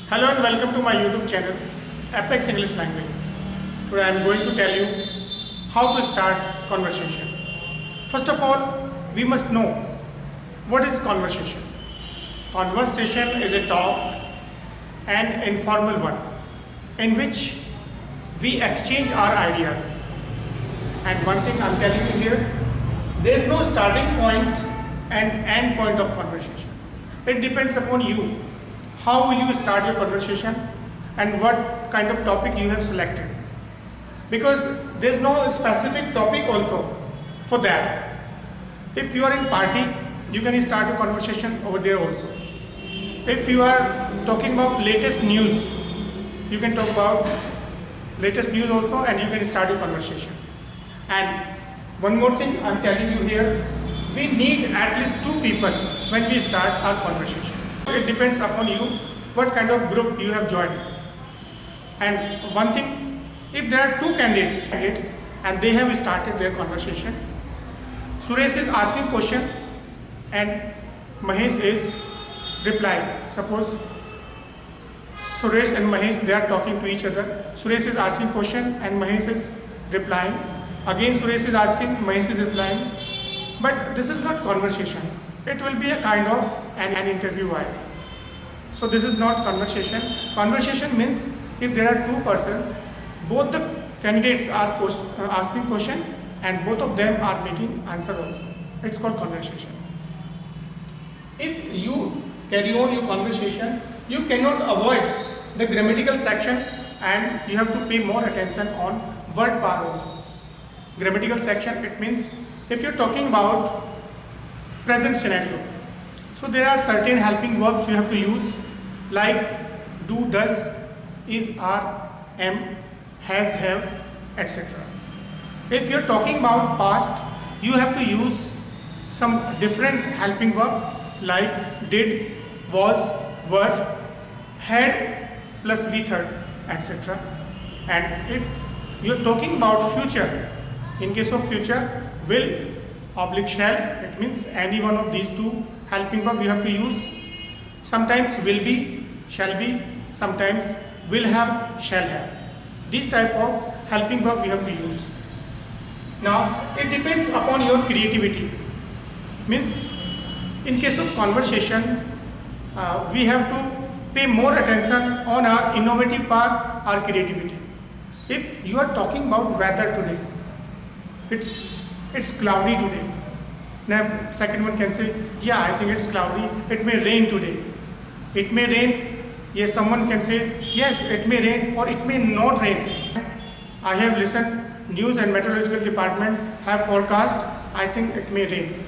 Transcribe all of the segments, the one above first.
Hello and welcome to my YouTube channel, Apex English Language. Today I am going to tell you how to start conversation. First of all, we must know what is conversation. Conversation is a talk, an informal one, in which we exchange our ideas. And one thing I am telling you here, there is no starting point and end point of conversation. It depends upon you. How will you start your conversation and what kind of topic you have selected? Because there is no specific topic also for that. If you are in party, you can start your conversation over there also. If you are talking about latest news, you can talk about latest news also and you can start your conversation. And one more thing I am telling you here, we need at least two people when we start our conversation. It depends upon you what kind of group you have joined. And one thing, if there are two candidates and they have started their conversation, Suresh is asking question and Mahesh is replying. Suppose Suresh and Mahesh, they are talking to each other. Suresh is asking question and Mahesh is replying. Again Suresh is asking, Mahesh is replying. But this is not conversation. It will be a kind of an interview, I think. So this is not conversation. Conversation means if there are two persons, both the candidates are asking question and both of them are making answer also. It's called conversation. If you carry on your conversation, you cannot avoid the grammatical section and you have to pay more attention on word power also. Grammatical section, it means if you're talking about present scenario, so there are certain helping verbs you have to use like do, does, is, are, am, has, have, etc. If you're talking about past, you have to use some different helping verb like did, was, were, had plus V third, etc. And if you're talking about future, in case of future, will oblique shall, it means any one of these two helping verb you have to use. Sometimes will be, shall be, sometimes will have, shall have. These type of helping verb we have to use. Now it depends upon your creativity. Means in case of conversation, we have to pay more attention on our innovative part, our creativity. If you are talking about weather today, it's cloudy today. Now second one can say, yeah, I think it's cloudy, it may rain today. It may rain, yes, someone can say, yes, it may rain or it may not rain. I have listened, news and meteorological department have forecast, I think it may rain.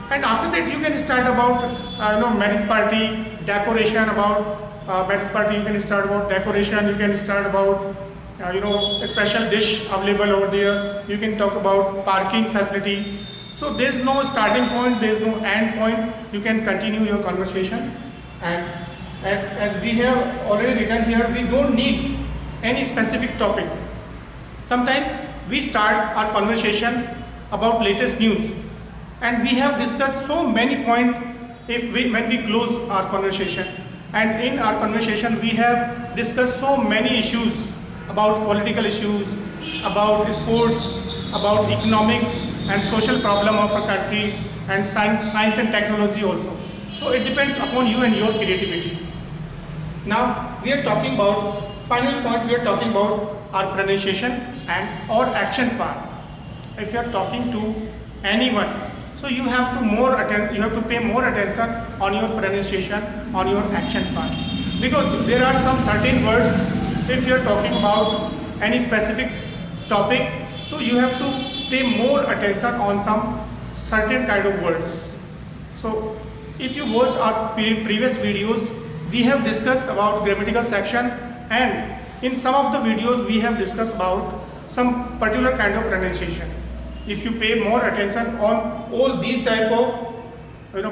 And after that you can start about marriage party, decoration about marriage party, you can start about decoration, you can start about a special dish available over there, you can talk about parking facility. So there is no starting point, there is no end point, you can continue your conversation. And as we have already written here, we don't need any specific topic. Sometimes we start our conversation about latest news and we have discussed so many points when we close our conversation. And in our conversation we have discussed so many issues about political issues, about sports, about economic and social problem of a country and science and technology also. So it depends upon you and your creativity. Now we are talking about, final point, we are talking about our pronunciation and or action part. If you are talking to anyone, so you have to pay more attention on your pronunciation, on your action part. Because there are some certain words, if you are talking about any specific topic, so you have to pay more attention on some certain kind of words. So if you watch our previous videos, we have discussed about grammatical section and in some of the videos we have discussed about some particular kind of pronunciation. If you pay more attention on all these type of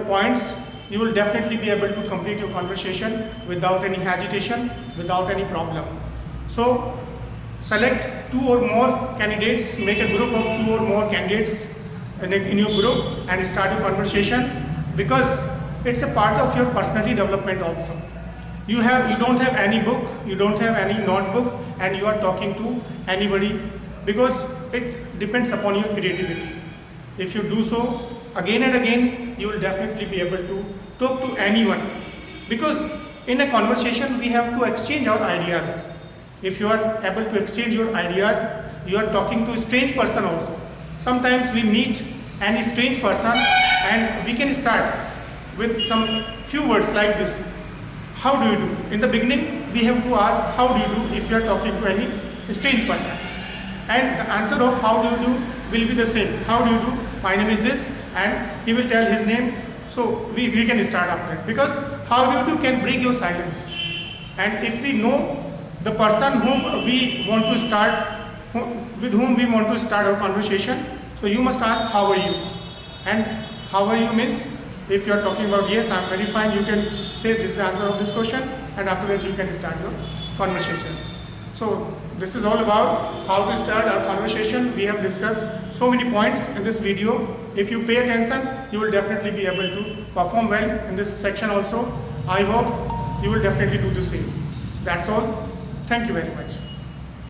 points, you will definitely be able to complete your conversation without any hesitation, without any problem. So select two or more candidates, make a group of two or more candidates in your group and start a conversation, because it's a part of your personality development also. You don't have any book, you don't have any notebook, and you are talking to anybody, because it depends upon your creativity. If you do so again and again, you will definitely be able to talk to anyone, because in a conversation we have to exchange our ideas. If you are able to exchange your ideas, you are talking to a strange person also. Sometimes we meet any strange person and we can start with some few words like this. How do you do? In the beginning, we have to ask how do you do if you are talking to any strange person. And the answer of how do you do will be the same. How do you do? My name is this, and he will tell his name. So we can start after that, because how do you do can break your silence. And if we know the person whom we want to start, with whom we want to start our conversation, so you must ask how are you. And how are you means, if you are talking about yes, I am very fine, you can say this is the answer of this question, and after that you can start your conversation. So this is all about how to start our conversation. We have discussed so many points in this video. If you pay attention, you will definitely be able to perform well in this section also. I hope you will definitely do the same. That's all. Thank you very much.